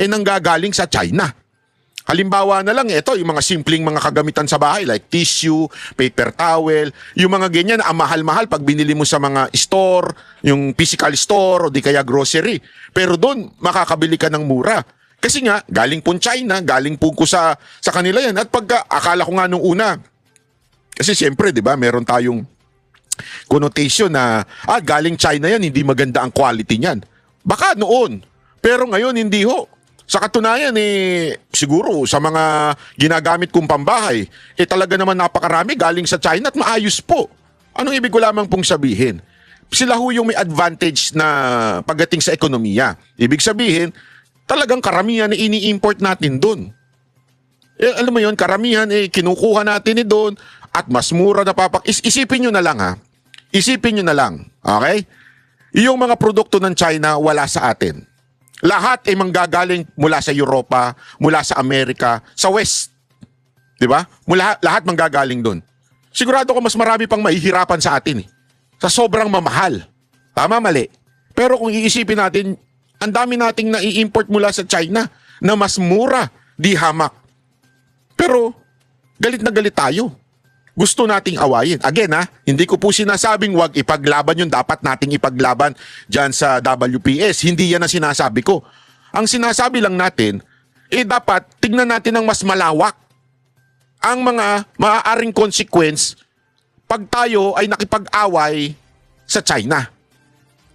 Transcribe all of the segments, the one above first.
nanggagaling sa China. Halimbawa na lang, ito, yung mga simpleng mga kagamitan sa bahay like tissue, paper towel, yung mga ganyan na mahal-mahal pag binili mo sa mga store, yung physical store o di kaya grocery. Pero doon, makakabili ka ng mura. Kasi nga, galing po China, galing po ko sa kanila yan. At pagka, akala ko nga nung una, kasi siyempre, di ba, meron tayong connotation na, galing China yan, hindi maganda ang quality niyan. Baka noon. Pero ngayon, hindi ho. Sa katunayan, siguro sa mga ginagamit kong pambahay, talaga naman napakarami galing sa China at maayos po. Anong ibig ko lamang pong sabihin? Sila ho yung may advantage na pagdating sa ekonomiya. Ibig sabihin, talagang karamihan na ini-import natin doon. Alam mo yun, karamihan kinukuha natin doon at mas mura na Isipin nyo na lang ha. Isipin nyo na lang. Okay? Yung mga produkto ng China, wala sa atin. Lahat ay manggagaling mula sa Europa, mula sa Amerika, sa West. Di ba? Lahat manggagaling doon. Sigurado ko mas marami pang mahihirapan sa atin. Sa sobrang mamahal. Tama, mali. Pero kung iisipin natin, ang dami nating nai-import mula sa China na mas mura, di hamak. Pero galit na galit tayo. Gusto nating awayin. Again hindi ko po sinasabing wag ipaglaban yun. Dapat nating ipaglaban dyan sa WPS. Hindi yan ang sinasabi ko. Ang sinasabi lang natin, dapat tignan natin ng mas malawak ang mga maaaring consequence pag tayo ay nakipag-away sa China.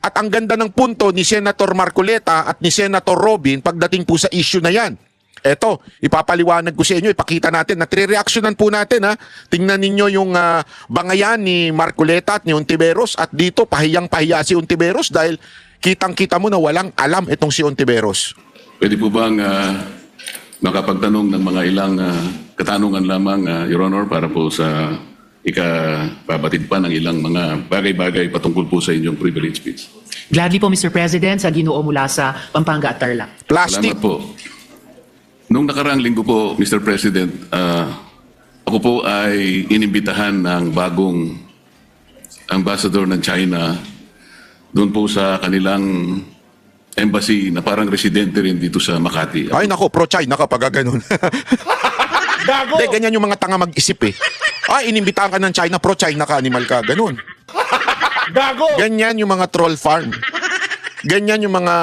At ang ganda ng punto ni Senator Marcoleta at ni Senator Robin pagdating po sa issue na yan. Eto, ipapaliwanag ko sa inyo, ipakita natin, natire-reactionan po natin Tingnan ninyo yung bangayan ni Marcoleta at ni Ontiveros at dito pahiyang-pahiya si Ontiveros dahil kitang-kita mo na walang alam itong si Ontiveros. Pwede po bang makapagtanong ng mga ilang katanungan lamang, Your Honor, para po sa ikababatid pa ng ilang mga bagay-bagay patungkol po sa inyong privilege speech? Gladly po, Mr. President, sa Ginoo mula sa Pampanga at Tarlac. Plastic. Salamat po. Noong nakaraang linggo po, Mr. President, ako po ay inimbitahan ng bagong ambassador ng China doon po sa kanilang embassy na parang residente rin dito sa Makati. Ay nako, pro-China kapag ganun. Gago! Hindi, ganyan yung mga tanga mag-isip inimbitahan ka ng China, pro-China ka, animal ka, ganun. Gago! Ganyan yung mga troll farm. Ganyan yung mga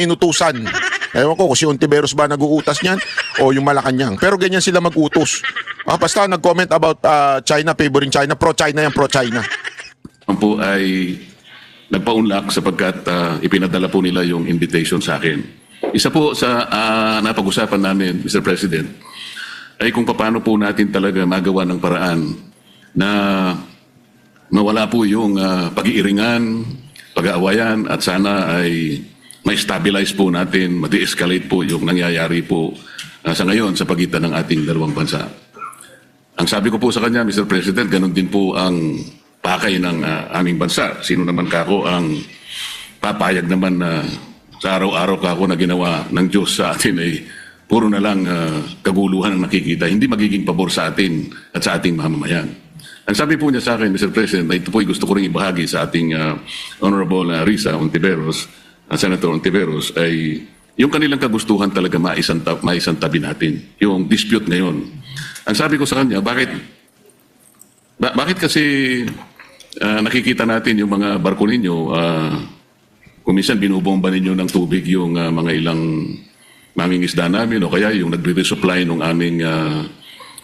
inutusan. Ewan ko kung si Ontiveros ba nag-uutas niyan o yung Malacanang. Pero ganyan sila mag-utos. Basta nag-comment about China, favoring China, pro-China yan, pro-China. Ako po ay nagpaunlak sapagkat ipinadala po nila yung invitation sa akin. Isa po sa napag-usapan namin, Mr. President, ay kung paano po natin talaga magawa ng paraan na mawala po yung pag-iiringan, pag-aawayan at sana ay ma-stabilize po natin, ma-de-escalate po yung nangyayari po sa ngayon sa pagitan ng ating dalawang bansa. Ang sabi ko po sa kanya, Mr. President, ganun din po ang pakay ng aming bansa. Sino naman kako ang papayag naman na sa araw-araw kako na ginawa ng Diyos sa atin ay puro na lang kaguluhan ang nakikita. Hindi magiging pabor sa atin at sa ating mamamayan. Ang sabi po niya sa akin, Mr. President, na ito po ay gusto ko rin ibahagi sa ating Honorable Risa Ontiveros, Senator Ontiveros, ay yung kanilang kagustuhan talaga maisantabi natin. Yung dispute ngayon. Ang sabi ko sa kanya, bakit kasi nakikita natin yung mga barko ninyo, kung minsan binubomba ninyo ng tubig yung mga ilang mangingisda namin o kaya yung nagre-resupply ng aming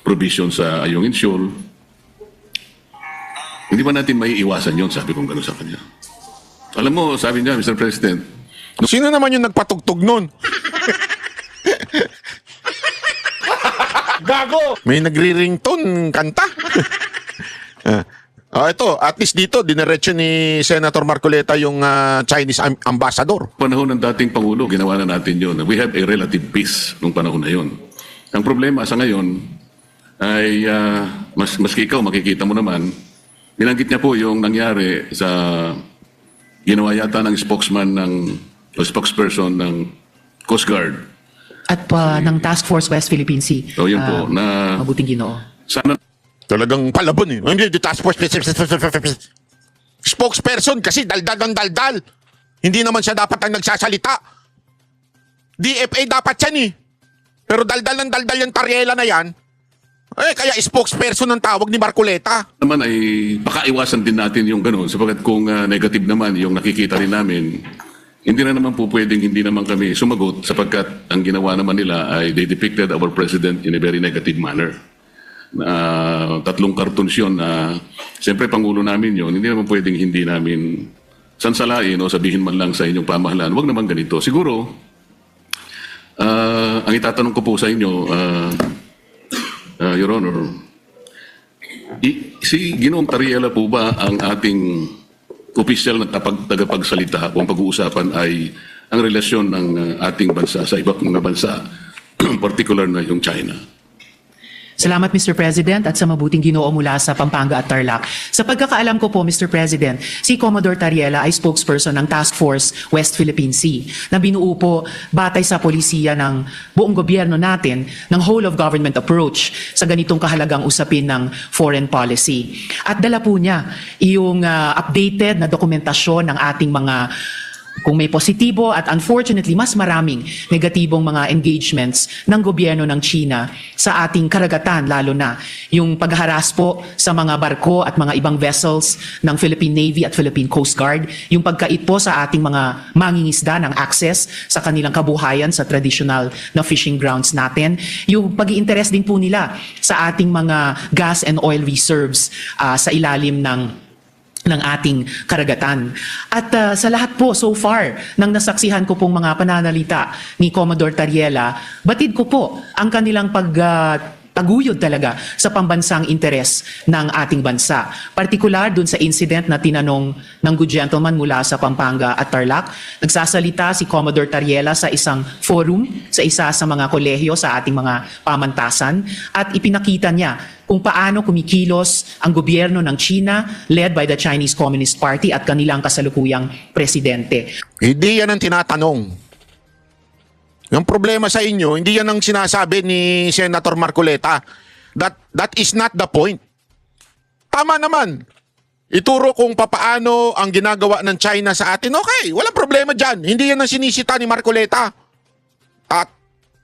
provision sa Ayungin Shoal. Hindi ba natin may iwasan yun? Sabi kong gano'n sa kanya. Alam mo, sabi niya, Mr. President, Sino naman yung nagpatugtog nun? Gago! May nagri-ringtone kanta. Ito, at least dito, dinerecho ni Senator Marcoleta yung Chinese ambassador. panahon ng dating Pangulo, ginawa na natin yun. We have a relative peace nung panahon na yun. Ang problema sa ngayon ay, maski ikaw, makikita mo naman, binanggit niya po yung nangyari sa ginawa yata ng spokesman o spokesperson ng Coast Guard. At ng Task Force West Philippine Sea. So yun po, na Mabuting Ginoo. sana Talagang palabon Hindi, the task force. Spokesperson kasi daldal ng daldal. Hindi naman siya dapat ang nagsasalita. DFA dapat yan eh. Pero daldal ng daldal yung Tariela na yan, kaya spokesperson ng tawag ni Marcoleta. Naman ay baka iwasan din natin yung ganun sapagkat kung negative naman yung nakikita rin namin, hindi na naman po pwedeng hindi naman kami sumagot sapagkat ang ginawa naman nila ay they depicted our president in a very negative manner. Tatlong cartoons yun na siyempre Pangulo namin yun, hindi naman pwedeng hindi namin sansalain o sabihin man lang sa inyong pamahalaan, wag naman ganito. Siguro, ang itatanong ko po sa inyo, Your Honor, si Ginoong Tariela po ba ang ating opisyal na tagapagsalita kung pag-uusapan ay ang relasyon ng ating bansa sa ibang mga bansa, particular na yung China? Salamat, Mr. President, at sa mabuting Ginoo mula sa Pampanga at Tarlac. Sa pagkakaalam ko po, Mr. President, si Commodore Tariela ay spokesperson ng Task Force West Philippine Sea na binuo po batay sa polisiya ng buong gobyerno natin ng whole of government approach sa ganitong kahalagang usapin ng foreign policy. At dala po niya yung updated na dokumentasyon ng ating mga kung may positibo at unfortunately mas maraming negatibong mga engagements ng gobyerno ng China sa ating karagatan, lalo na yung pagharas po sa mga barko at mga ibang vessels ng Philippine Navy at Philippine Coast Guard, yung pagkait po sa ating mga mangingisda ng access sa kanilang kabuhayan sa traditional na fishing grounds natin, yung pag-iinteres din po nila sa ating mga gas and oil reserves sa ilalim ng ating karagatan. At sa lahat po so far ng nasaksihan ko pong mga pananalita ni Commodore Tariela, batid ko po ang kanilang taguyod talaga sa pambansang interes ng ating bansa. Partikular dun sa incident na tinanong ng good gentleman mula sa Pampanga at Tarlac, nagsasalita si Commodore Tariela sa isang forum, sa isa sa mga kolehiyo sa ating mga pamantasan, at ipinakita niya kung paano kumikilos ang gobyerno ng China led by the Chinese Communist Party at kanilang kasalukuyang presidente. Hindi yan ang tinatanong. Yung problema sa inyo, hindi yan ang sinasabi ni Senator Marcoleta. That is not the point. Tama naman. Ituro kung papaano ang ginagawa ng China sa atin. Okay, walang problema dyan. Hindi yan ang sinisita ni Marcoleta. At,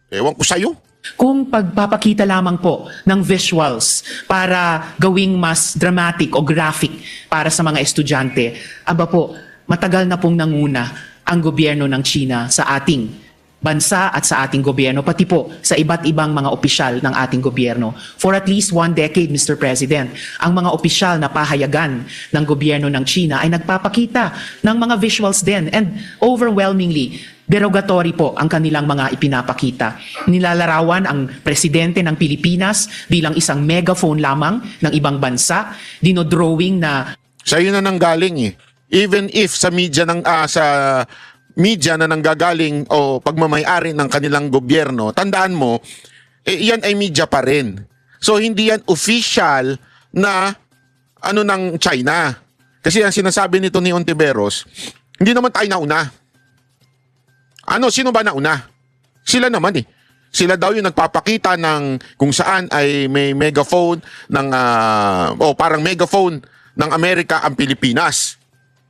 ewan ko sa'yo. Kung pagpapakita lamang po ng visuals para gawing mas dramatic o graphic para sa mga estudyante, aba po, matagal na pong nanguna ang gobyerno ng China sa ating bansa at sa ating gobyerno, pati po sa iba't ibang mga opisyal ng ating gobyerno. For at least 1 decade, Mr. President, ang mga opisyal na pahayagan ng gobyerno ng China ay nagpapakita ng mga visuals din, and overwhelmingly, derogatory po ang kanilang mga ipinapakita. Nilalarawan ang presidente ng Pilipinas bilang isang megaphone lamang ng ibang bansa, dinodrawing na Sa'yo na nanggaling eh. Even if sa media na nanggagaling o pagmamay-ari ng kanilang gobyerno, tandaan mo, yan ay media pa rin. So hindi yan official na ng China. Kasi ang sinasabi nito ni Ontiveros, hindi naman tayo nauna. Sino ba nauna? Sila naman eh. Sila daw yung nagpapakita ng kung saan ay may megaphone ng parang megaphone ng Amerika ang Pilipinas.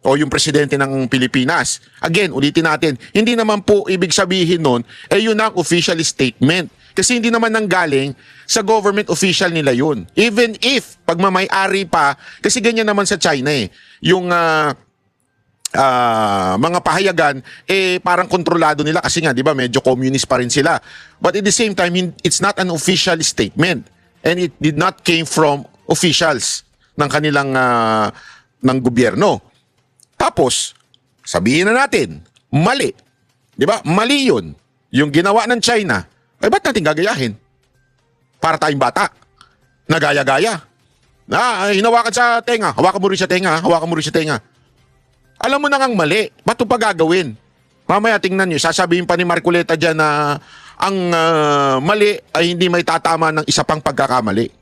O yung presidente ng Pilipinas. Again, ulitin natin, hindi naman po ibig sabihin nun, yun ang official statement. Kasi hindi naman nanggaling sa government official nila yun. Even if pagmamay-ari pa, kasi ganyan naman sa China eh. Yung mga pahayagan, parang kontrolado nila kasi nga, di ba, medyo communist pa rin sila. But at the same time, it's not an official statement. And it did not came from officials ng kanilang ng gobyerno. Tapos, sabihin na natin, mali. Di ba? Mali yun. Yung ginawa ng China, ba't natin gagayahin? Para tayong bata. Nagaya-gaya. Hinawakan sa tenga. Hawakan mo rin sa tenga. Hawakan mo rin sa tenga. Alam mo na ngang mali. Ba't ito pa gagawin? Mamaya tingnan nyo, sasabihin pa ni Marcoleta dyan na ang mali ay hindi may tatama ng isa pang pagkakamali.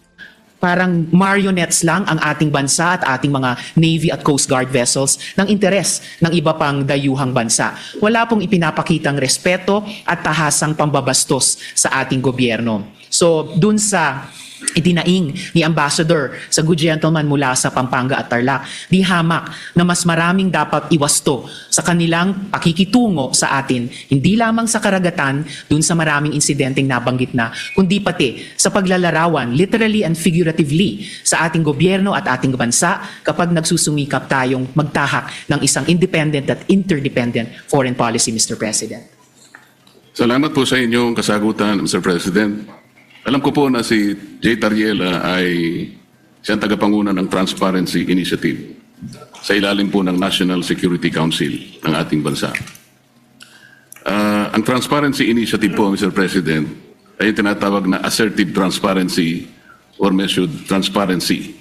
Parang marionettes lang ang ating bansa at ating mga Navy at Coast Guard vessels ng interes ng iba pang dayuhang bansa. Wala pong ipinapakitang respeto at tahasang pambabastos sa ating gobyerno. So, dun sa itinaing ni Ambassador sa good gentleman mula sa Pampanga at Tarlac, di hamak na mas maraming dapat iwasto sa kanilang pakikitungo sa atin, hindi lamang sa karagatan dun sa maraming insidenteng nabanggit na, kundi pati sa paglalarawan, literally and figuratively, sa ating gobyerno at ating bansa kapag nagsusumikap tayong magtahak ng isang independent at interdependent foreign policy, Mr. President. Salamat po sa inyong kasagutan, Mr. President. Alam ko po na si Jay Tariela ay siyang tagapanguna ng Transparency Initiative sa ilalim po ng National Security Council ng ating bansa. Ang Transparency Initiative po, Mr. President, ay tinatawag na assertive transparency or measured transparency.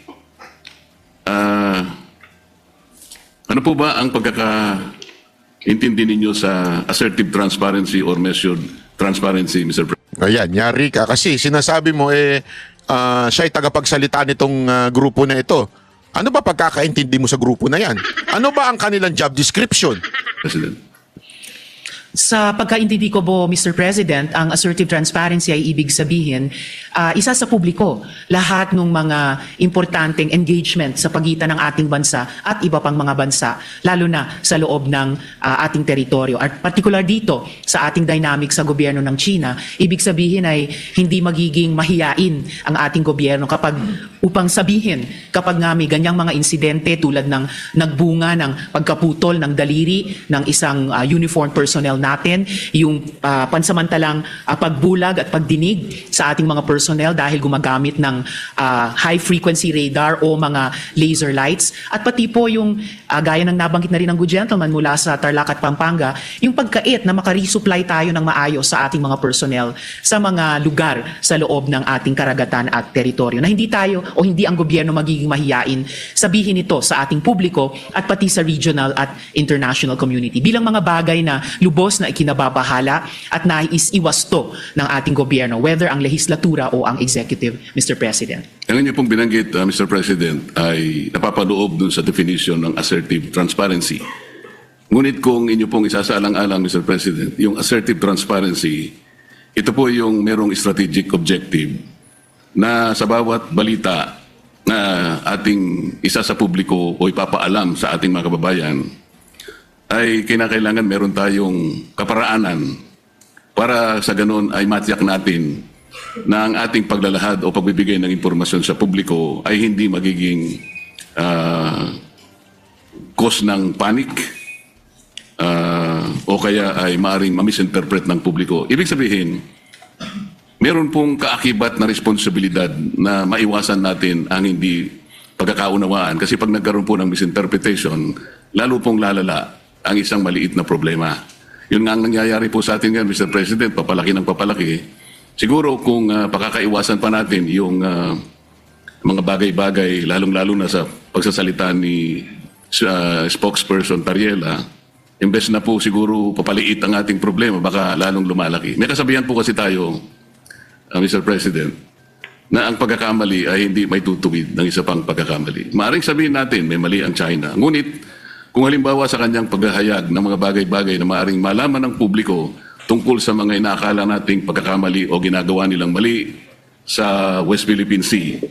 Ano po ba ang pagkakaintindi ninyo sa assertive transparency or measured transparency, Mr. President? Ayan, yari ka. Kasi sinasabi mo, siya ay tagapagsalita nitong grupo na ito. Ano ba pagkakaintindi mo sa grupo na yan? Ano ba ang kanilang job description? President. Sa pagkaintindi ko po, Mr. President, ang assertive transparency ay ibig sabihin, isa sa publiko, lahat ng mga importanteng engagement sa pagitan ng ating bansa at iba pang mga bansa, lalo na sa loob ng ating teritoryo. At particular dito, sa ating dynamic sa gobyerno ng China, ibig sabihin ay hindi magiging mahiyain ang ating gobyerno upang sabihin kapag nga may ganyang mga insidente tulad ng nagbunga ng pagkaputol ng daliri ng isang uniformed personnel natin, yung pansamantalang pagbulag at pagdinig sa ating mga personnel dahil gumagamit ng high frequency radar o mga laser lights, at pati po yung gaya ng nabanggit na rin ng good gentleman mula sa Tarlac at Pampanga, yung pagkait na makaresupply tayo ng maayos sa ating mga personnel sa mga lugar sa loob ng ating karagatan at teritoryo, na hindi tayo o hindi ang gobyerno magiging mahiyain sabihin ito sa ating publiko at pati sa regional at international community bilang mga bagay na lubos na ikinababahala at nais iwasto ng ating gobyerno, whether ang lehislatura o ang executive, Mr. President. Ang inyo pong binanggit, Mr. President, ay napapaloob dun sa definition ng assertive transparency. Ngunit kung inyo pong isasaalang-alang, Mr. President, yung assertive transparency, ito po yung merong strategic objective na sa bawat balita na ating isa sa publiko o ipapaalam sa ating mga kababayan, ay kinakailangan meron tayong kaparaanan para sa ganun ay matiyak natin na ang ating paglalahad o pagbibigay ng impormasyon sa publiko ay hindi magiging cause ng panic o kaya ay maaaring mamisinterpret ng publiko. Ibig sabihin, meron pong kaakibat na responsibilidad na maiwasan natin ang hindi pagkakaunawaan. Kasi pag nagkaroon po ng misinterpretation, lalo pong lalala ang isang maliit na problema. Yun nga ang nangyayari po sa atin ngayon, Mr. President, papalaki ng papalaki. Siguro kung pakakaiwasan pa natin yung mga bagay-bagay, lalong-lalo na sa pagsasalita ni spokesperson Tariela, imbes na po siguro papaliit ang ating problema, baka lalong lumalaki. May kasabihan po kasi tayo, Mr. President, na ang pagkakamali ay hindi may tutuwid ng isa pang pagkakamali. Maaring sabihin natin may mali ang China. Ngunit kung halimbawa sa kanyang paghahayag ng mga bagay-bagay na maaring malaman ng publiko tungkol sa mga inaakala nating pagkakamali o ginagawa nilang mali sa West Philippine Sea,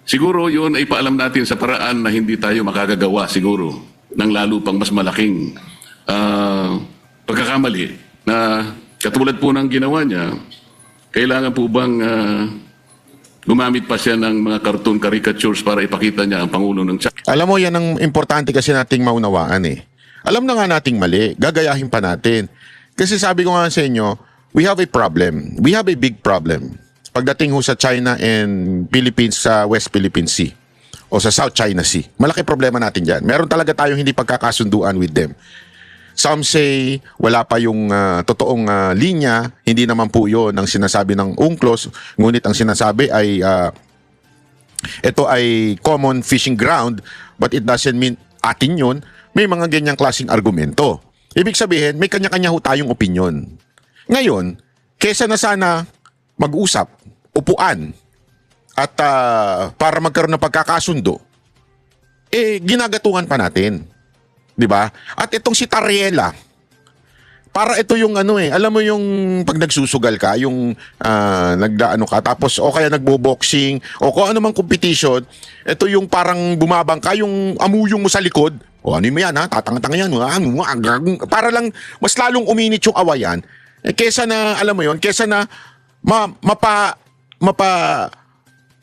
siguro yun ay paalam natin sa paraan na hindi tayo makagagawa siguro ng lalo pang mas malaking pagkakamali na katulad po ng ginawa niya. Kailangan po bang gumamit pa siya ng mga cartoon caricatures para ipakita niya ang Pangulo ng China? Alam mo, yan ang importante kasi nating maunawaan eh. Alam na nga nating mali, gagayahin pa natin. Kasi sabi ko nga sa inyo, we have a problem. We have a big problem. Pagdating ho sa China and Philippines, sa West Philippine Sea o sa South China Sea, malaki problema natin dyan. Meron talaga tayong hindi pagkakasunduan with them. Some say wala pa yung totoong linya, hindi naman po yun ang sinasabi ng UNCLOS, ngunit ang sinasabi ay ito ay common fishing ground, but it doesn't mean atin yun. May mga ganyang klaseng argumento. Ibig sabihin, may kanya-kanya ho tayong opinion. Ngayon, kesa na sana mag-usap, upuan, at para magkaroon ng pagkakasundo, ginaгаtungan pa natin. Di ba? At itong si Tariela, para ito yung ano eh, alam mo yung pag nagsusugal ka, yung nagdaano ka, tapos o kaya nagbo-boxing, o kung ano mang competition, ito yung parang bumabang ka, yung amuyong mo sa likod, o ano mo yan ha, tatanga-tanga yan, para lang mas lalong uminit yung awayan, kesa na, alam mo yon, kesa na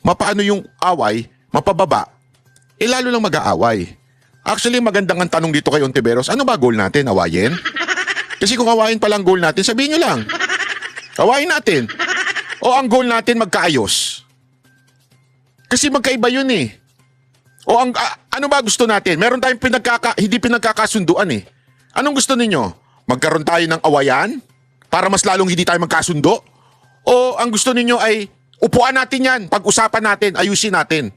mapaano yung away, mapababa, lalo lang mag-aaway. Actually, magandang ang tanong dito kay Ontiveros, ano ba goal natin, awayin? Kasi kung awayin pa lang goal natin, sabihin nyo lang. Awayin natin. O ang goal natin magkaayos. Kasi magkaiba yun eh. O ano ba gusto natin? Meron tayong hindi pinagkakasunduan eh. Anong gusto ninyo? Magkaroon tayo ng awayan? Para mas lalong hindi tayo magkasundo? O ang gusto ninyo ay upuan natin yan, pag-usapan natin, ayusin natin.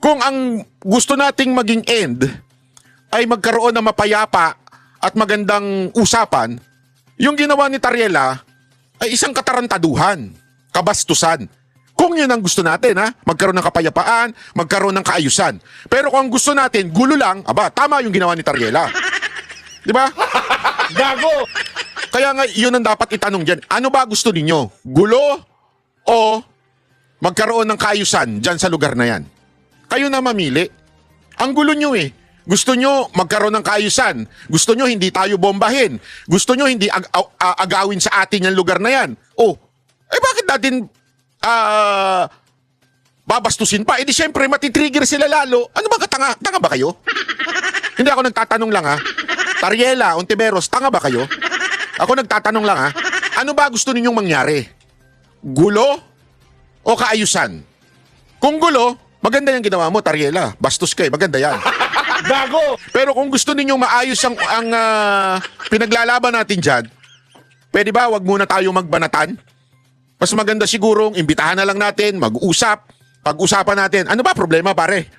Kung ang gusto nating maging end ay magkaroon ng mapayapa at magandang usapan, yung ginawa ni Tariela ay isang katarantaduhan, kabastusan. Kung yun ang gusto natin, ha? Magkaroon ng kapayapaan, magkaroon ng kaayusan. Pero kung ang gusto natin, gulo lang, tama yung ginawa ni Tariela. Di ba? Gago! Kaya nga, yun ang dapat itanong dyan. Ano ba gusto ninyo? Gulo o magkaroon ng kaayusan dyan sa lugar na yan? Kayo na mamili. Ang gulo nyo eh. Gusto nyo magkaroon ng kaayusan. Gusto nyo hindi tayo bombahin. Gusto nyo hindi agawin sa atin yung lugar na yan. Bakit natin babastusin pa? Di syempre matitrigger sila lalo. Ano ba katanga? Tanga ba kayo? Hindi ako nagtatanong lang ha. Tariela, Ontiveros, tanga ba kayo? Ako nagtatanong lang ha. Ano ba gusto ninyong mangyari? Gulo o kaayusan? Kung gulo, maganda yung ginawa mo, Tariela. Bastos ka eh, maganda yan. Gago! Pero kung gusto ninyong maayos ang pinaglalaban natin dyan, pwede ba wag muna tayo magbanatan? Mas maganda sigurong imbitahan na lang natin, mag-usap, pag-usapan natin. Ano ba problema pare?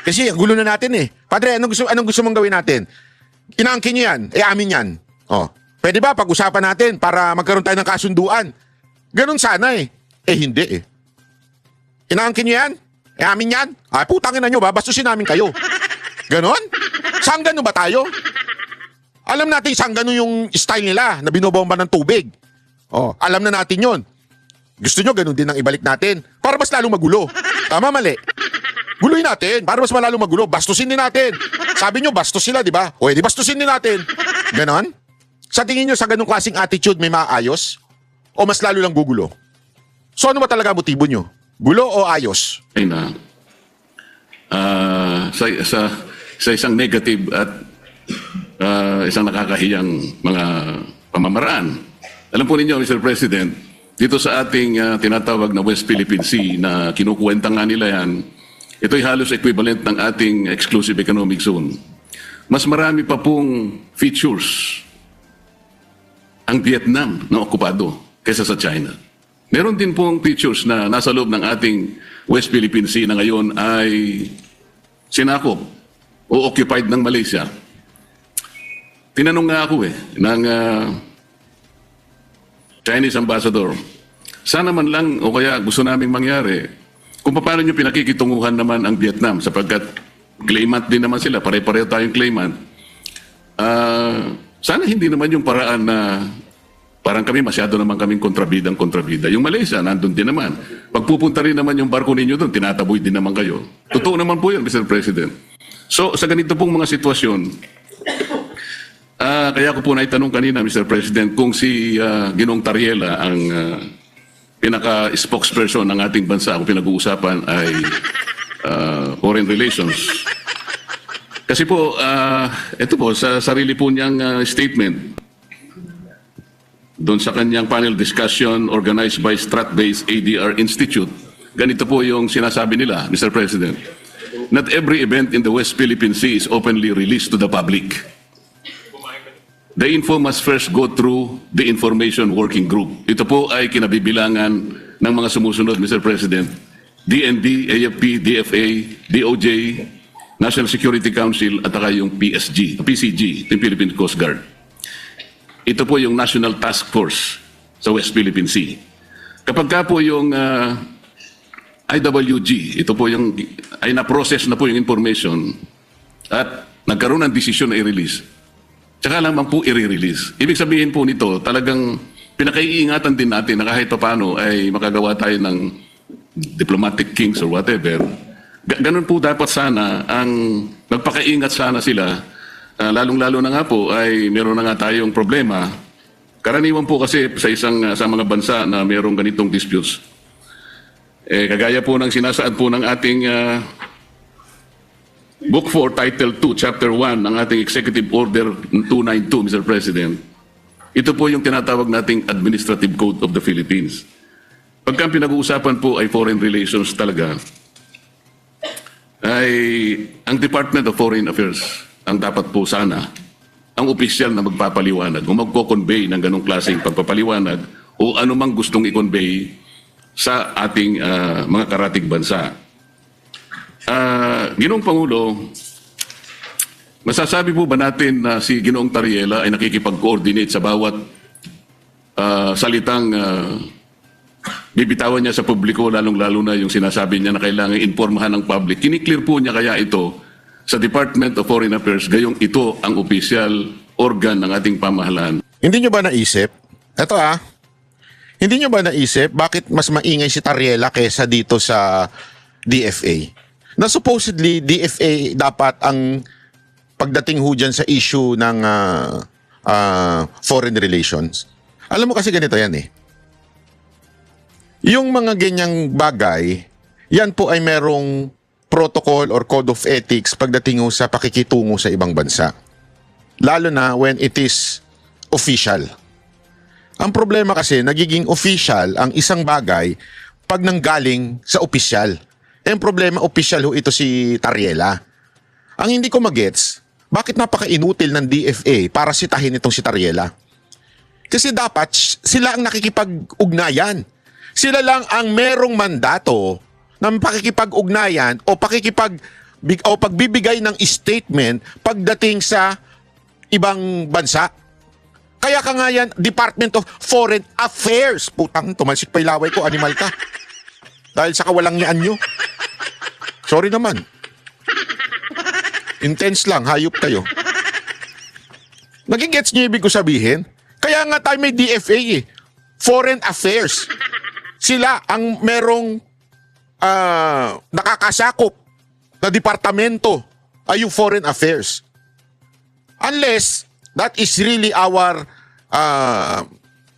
Kasi ang gulo na natin eh. Padre, anong gusto mong gawin natin? Inaangkin nyo yan, amin yan. Pwede ba pag-usapan natin para magkaroon tayo ng kasunduan? Ganun sana eh. Hindi eh. Inaangkin nyo yan? Amin yan? Putangin na nyo ba? Bastusin namin kayo. Ganon? Sanggano ba tayo? Alam natin sanggano yung style nila na binobomba ng tubig. Alam na natin yon. Gusto nyo ganun din ang ibalik natin para mas lalong magulo. Tama, mali? Guluhin natin para mas malalong magulo. Bastusin din natin. Sabi nyo, bastos sila, di ba? Di bastusin din natin. Ganon? Sa tingin nyo sa ganung klaseng attitude may maayos? O mas lalo lang gugulo? So ano ba talaga motibo nyo? Gulo o ayos? Ay na, sa isang negative at isang nakakahiyang mga pamamaraan. Alam po ninyo, Mr. President, dito sa ating tinatawag na West Philippine Sea na kinukuwenta nga nila yan, ito'y halos equivalent ng ating exclusive economic zone. Mas marami pa pong features ang Vietnam na okupado kaysa sa China. Meron din pong features na nasa loob ng ating West Philippine Sea na ngayon ay sinakop o occupied ng Malaysia. Tinanong nga ako ng Chinese ambassador, sana man lang o kaya gusto naming mangyari kung paano nyo pinakikitunguhan naman ang Vietnam sapagkat claimant din naman sila, pare-pareho tayong claimant. Sana hindi naman yung paraan na parang kami masyado naman kaming kontrabida. Yung Malaysia, nandun din naman. Pagpupunta rin naman yung barko ninyo doon, tinataboy din naman kayo. Totoo naman po yan, Mr. President. So, sa ganito pong mga sitwasyon, kaya ko po naitanong kanina, Mr. President, kung si Ginong Tariela ang pinaka-spokesperson ng ating bansa, kung pinag-uusapan ay foreign relations. Kasi po, ito po, sa sarili po niyang statement, doon sa kanyang panel discussion organized by Strat-based ADR Institute, ganito po yung sinasabi nila, Mr. President. Not every event in the West Philippine Sea is openly released to the public. The info must first go through the Information Working Group. Ito po ay kinabibilangan ng mga sumusunod, Mr. President. DND, AFP, DFA, DOJ, National Security Council, at saka yung PCG, yung Philippine Coast Guard. Ito po yung National Task Force sa West Philippine Sea. Kapag ka po yung IWG, ito po yung, ay na-process na po yung information at nagkaroon ng desisyon na i-release, tsaka lamang po i-release. Ibig sabihin po nito, talagang pinakaiingatan din natin na kahit paano ay makagawa tayo ng diplomatic kings or whatever. Ganun po dapat sana ang magpakaingat sana sila. Lalong-lalo na nga po ay meron na nga tayong problema. Karaniwan po kasi sa mga bansa na merong ganitong disputes. Kagaya po ng sinasaad po ng ating Book 4, Title 2, Chapter 1 ng ating Executive Order 292, Mr. President. Ito po yung tinatawag nating Administrative Code of the Philippines. Pagka pinag-uusapan po ay foreign relations talaga, ay ang Department of Foreign Affairs ang dapat po sana ang opisyal na magpapaliwanag o magko-convey ng ganong klaseng pagpapaliwanag o anumang gustong i-convey sa ating mga karatig bansa. Ginoong Pangulo, masasabi po ba natin na si Ginoong Tariela ay nakikipag-coordinate sa bawat salitang bibitawan niya sa publiko, lalong-lalo na yung sinasabi niya na kailangan informahan ng public? Kiniklear po niya kaya ito sa Department of Foreign Affairs gayong ito ang official organ ng ating pamahalaan? Hindi nyo ba naisip? Eto hindi nyo ba naisip bakit mas maingay si Tariela kesa dito sa DFA? Na supposedly DFA dapat ang pagdating ho dyan sa issue ng foreign relations. Alam mo kasi ganito yan Yung mga ganyang bagay, yan po ay merong protocol or code of ethics pagdating ho sa pakikitungo sa ibang bansa. Lalo na when it is official. Ang problema kasi, nagiging official ang isang bagay pag nanggaling sa opisyal. Ang problema, opisyal ho ito si Tariela. Ang hindi ko magets, bakit napaka-inutil ng DFA para sitahin itong si Tariela? Kasi dapat sila ang nakikipag-ugnayan. Sila lang ang merong mandato ng pakikipag-ugnayan o pagbibigay ng statement pagdating sa ibang bansa. Kaya ka nga yan, Department of Foreign Affairs. Putang, tumalsik pa ilaway ko, animal ka. Dahil sa kawalangyaan nyo. Sorry naman. Intense lang, hayop kayo. Nagigets nyo ibig ko sabihin? Kaya nga tayo may DFA Foreign Affairs. Sila ang merong nakakasakop na departamento ay yung Foreign Affairs. Unless that is really our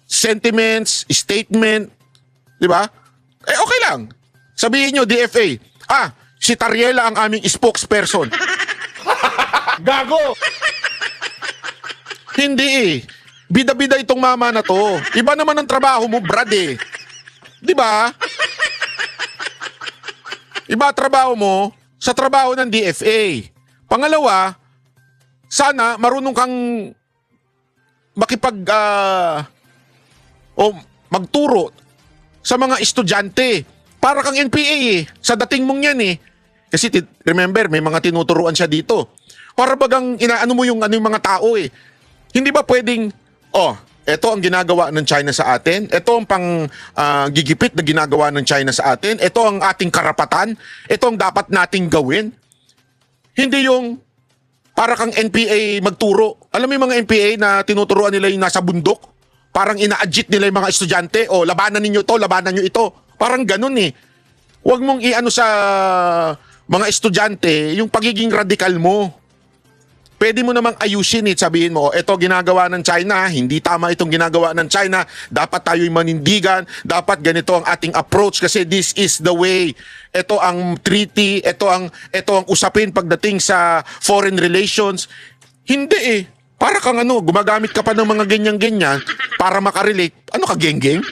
sentiments, statement, di ba? Okay lang. Sabihin nyo, DFA, si Tariela ang aming spokesperson. Gago! Hindi Bida-bida itong mama na to. Iba naman ang trabaho mo, Brad Di ba? Iba trabaho mo sa trabaho ng DFA. Pangalawa, sana marunong kang magturo sa mga estudyante. Para kang NPA sa dating mong yan Kasi remember, may mga tinuturuan siya dito. Para bagang inaano mo yung mga tao Hindi ba pwedeng, ito ang ginagawa ng China sa atin. Ito ang gigipit na ginagawa ng China sa atin. Ito ang ating karapatan. Ito ang dapat nating gawin. Hindi yung para kang NPA magturo. Alam mo yung mga NPA na tinuturuan nila yung nasa bundok? Parang ina-adjit nila yung mga estudyante. Labanan ninyo to, labanan nyo ito. Parang ganun Huwag mong iano sa mga estudyante yung pagiging radikal mo. Pwede mo namang ayusin sabihin mo, ito ginagawa ng China, hindi tama itong ginagawa ng China, dapat tayo'y manindigan, dapat ganito ang ating approach kasi this is the way. Ito ang treaty, ito ang usapin pagdating sa foreign relations. Hindi Para kang gumagamit ka pa ng mga ganyan-ganyan para makarelate. Ano ka, geng-geng?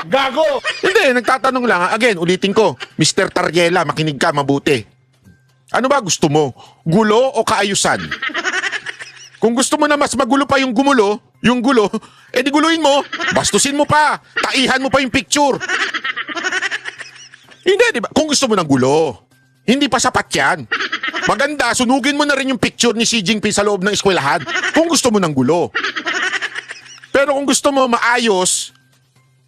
Gago! Hindi, nagtatanong lang. Again, ulitin ko. Mr. Tariela, makinig ka mabuti. Ano ba gusto mo? Gulo o kaayusan? Kung gusto mo na mas magulo pa yung gulo, di guluhin mo. Bastusin mo pa. Taihan mo pa yung picture. Hindi, di ba? Kung gusto mo ng gulo, hindi pa sapat yan. Maganda, sunugin mo na rin yung picture ni Xi Jinping sa loob ng eskwelahan kung gusto mo ng gulo. Pero kung gusto mo maayos,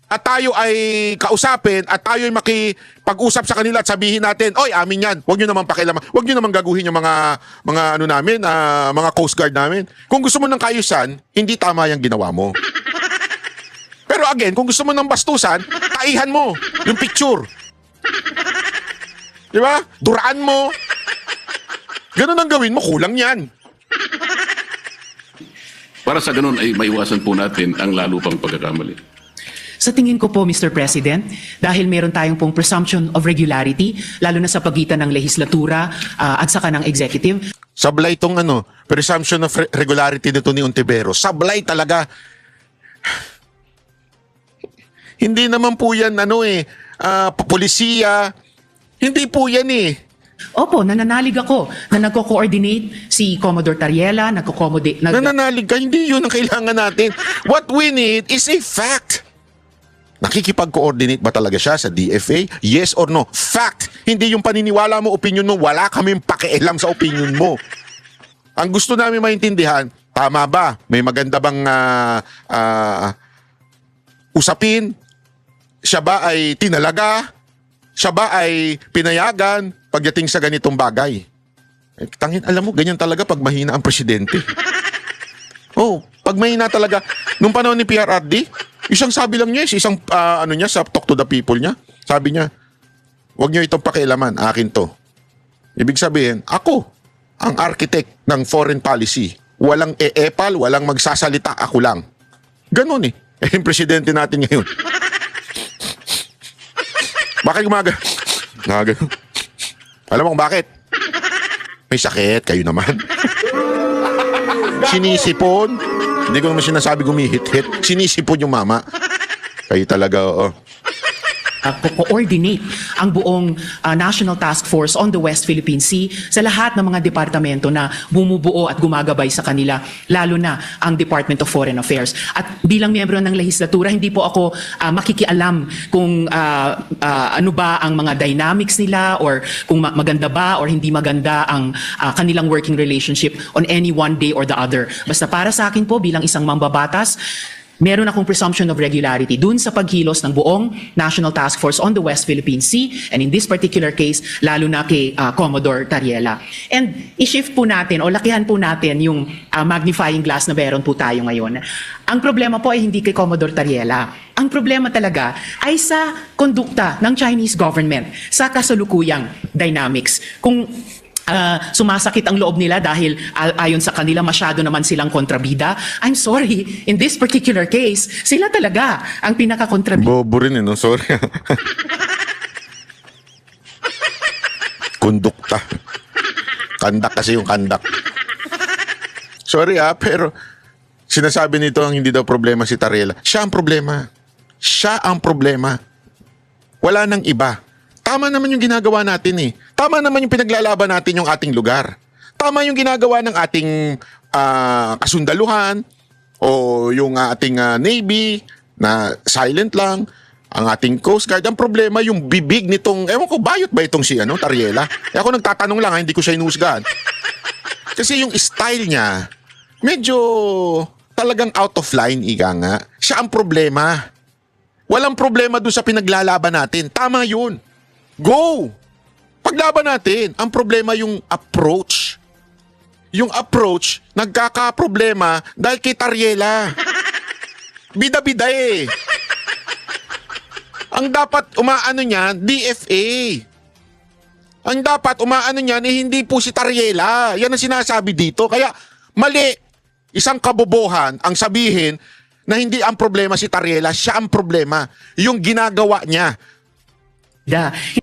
at tayo ay kausapin at tayo ay makipag-usap sa kanila at sabihin natin, oy, amin yan. Huwag nyo naman pakialaman. Huwag nyo naman gaguhin yung mga ano namin, mga Coast Guard namin. Kung gusto mo ng kaayusan, hindi tama yung ginawa mo. Pero again, kung gusto mo ng bastusan, taihan mo yung picture. Di ba? Duraan mo. Ganun ang gawin mo, kulang yan. Para sa ganun ay maiwasan po natin ang lalo pang pagkakamali. Sa tingin ko po, Mr. President, dahil meron tayong pong presumption of regularity, lalo na sa pagitan ng lehislatura at saka ng executive, Sablay itong presumption of regularity nito ni Ontiveros. Sablay talaga. Hindi naman po yan, polisiya. Hindi po yan eh. opo, nananalig ako na nagko-coordinate si Commodore Tariela, Nananalig ka, hindi yun ang kailangan natin. What we need is a fact. Nakikipag-coordinate ba talaga siya sa DFA? Yes or no? Fact. Hindi yung paniniwala mo, opinion mo. Wala kaming pakialam sa opinion mo. Ang gusto namin maintindihan, tama ba? May maganda bang usapin? Siya ba ay tinalaga? Siya ba ay pinayagan pagdating sa ganitong bagay? Tangin, alam mo, ganyan talaga pag mahina ang presidente. Oh, pag mahina talaga. Nung panahon ni PRRD, isang sabi lang niya, isang sa Talk to the People niya, sabi niya, huwag niyo itong pakialaman, akin to. Ibig sabihin, ako ang architect ng foreign policy. Walang e-epal, walang magsasalita, ako lang. Ganon eh. Yung presidente natin ngayon. Bakit gumagano? Alam mo kung bakit? May sakit, kayo naman. Sinisipon. Hindi ko naman sinasabi gumihit-hit. Sinisipon yung mama. Kayo talaga, oo. co-coordinate ang buong National Task Force on the West Philippine Sea sa lahat ng mga departamento na bumubuo at gumagabay sa kanila, lalo na ang Department of Foreign Affairs. At bilang miyembro ng lehislatura, hindi po ako makikialam kung ano ba ang mga dynamics nila or kung maganda ba or hindi maganda ang kanilang working relationship on any one day or the other. Basta para sa akin po, bilang isang mambabatas, meron akong presumption of regularity dun sa pagkilos ng buong National Task Force on the West Philippine Sea, and in this particular case, lalo na kay Commodore Tariela. And i-shift po natin o lakihan po natin yung magnifying glass na meron po tayo ngayon. Ang problema po ay hindi kay Commodore Tariela. Ang problema talaga ay sa kondukta ng Chinese government sa kasalukuyang dynamics. Kung sumasakit ang loob nila dahil ayon sa kanila masyado naman silang kontrabida. I'm sorry, in this particular case, sila talaga ang pinaka-kontrabida. Bobo rin no? Sorry. Kondukta. Kandak kasi yung kandak. Sorry pero sinasabi nito ang hindi daw problema si Tariela. Siya ang problema. Siya ang problema. Wala nang iba. Tama naman yung ginagawa natin eh. Tama naman yung pinaglalaban natin yung ating lugar. Tama yung ginagawa ng ating kasundaluhan o yung ating Navy na silent lang, ang ating Coast Guard. Ang problema yung bibig nitong, ewan ko, bayot ba itong si Tariela? Ako nagtatanong lang, hindi ko siya inusgahan. Kasi yung style niya, medyo talagang out of line, ika nga. Siya ang problema. Walang problema doon sa pinaglalaban natin. Tama yun. Go! Paglaban natin. Ang problema yung approach. Yung approach, nagkakaproblema dahil kay Tariela. Bida-bida eh. Ang dapat umaano niyan, DFA. Ang dapat umaano niyan, hindi po si Tariela. Yan ang sinasabi dito. Kaya mali. Isang kabobohan ang sabihin na hindi ang problema si Tariela, siya ang problema. Yung ginagawa niya.